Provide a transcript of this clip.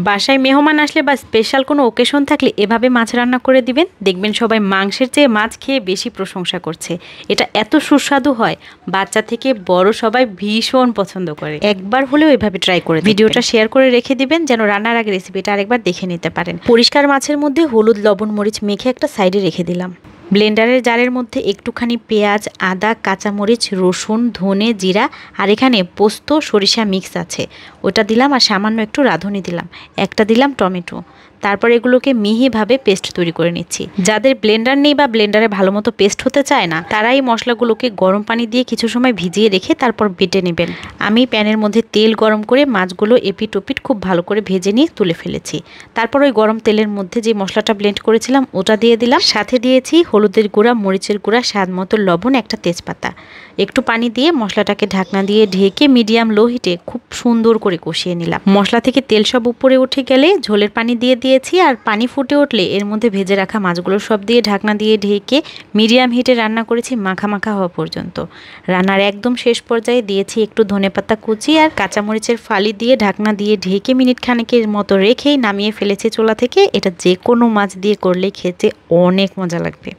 বাসায় মেহমান আসলে বা স্পেশাল কোনো ওকেশন থাকলে এভাবে মাছ রান্না করে দিবেন, দেখবেন সবাই মাংসের চেয়ে মাছ খেয়ে বেশি প্রশংসা করছে। এটা এত সুস্বাদু হয়, বাচ্চা থেকে বড় সবাই ভীষণ পছন্দ করে। একবার হলেও এভাবে ট্রাই করে ভিডিওটা শেয়ার করে রেখে দিবেন, যেন রান্নার আগে রেসিপিটা আরেকবার দেখে নিতে পারেন। পরিষ্কার মাছের মধ্যে হলুদ, লবণ, মরিচ মেখে একটা সাইডে রেখে দিলাম। ব্লেন্ডারের জারের মধ্যে একটুখানি পেঁয়াজ, আদা, কাঁচামরিচ, রসুন, ধনে, জিরা আর এখানে পোস্ত, সরিষা মিক্স আছে, ওটা দিলাম। আর সামান্য একটু রাঁধুনি দিলাম, একটা দিলাম টমেটো। তারপর এগুলোকে মিহিভাবে পেস্ট তৈরি করে নিচ্ছি। যাদের ব্লেন্ডার নেই বা ব্লেন্ডারে ভালো মতো পেস্ট হতে চায় না, তারা এই মশলাগুলোকে গরম পানি দিয়ে কিছু সময় ভিজিয়ে রেখে তারপর বেটে নেবেন। আমি প্যানের মধ্যে তেল গরম করে মাছগুলো এপিট ওপিট খুব ভালো করে ভেজে নিয়ে তুলে ফেলেছি। তারপর ওই গরম তেলের মধ্যে যে মশলাটা ব্লেন্ড করেছিলাম ওটা দিয়ে দিলাম। সাথে দিয়েছি হলুদের গুঁড়া, মরিচের গুঁড়া, স্বাদ মতো লবণ, একটা তেজপাতা। একটু পানি দিয়ে মশলাটাকে ঢাকনা দিয়ে ঢেকে মিডিয়াম লো হিটে খুব সুন্দর করে কষিয়ে নিলাম। মশলা থেকে তেল সব উপরে উঠে গেলে ঝোলের পানি দিয়ে দিয়েছি, আর পানি ফুটে উঠলে এর মধ্যে ভেজে রাখা মাছগুলো সব দিয়ে ঢাকনা দিয়ে ঢেকে মিডিয়াম হিটে রান্না করেছি মাখা মাখা হওয়া পর্যন্ত। রান্নার একদম শেষ পর্যায়ে দিয়েছি একটু ধনেপাতা কুচি আর কাঁচামরিচের ফালি দিয়ে ঢাকনা দিয়ে ঢেকে মিনিট খানেকের মতো রেখেই নামিয়ে ফেলেছি চুলা থেকে। এটা যে কোনো মাছ দিয়ে করলে খেতে অনেক মজা লাগবে।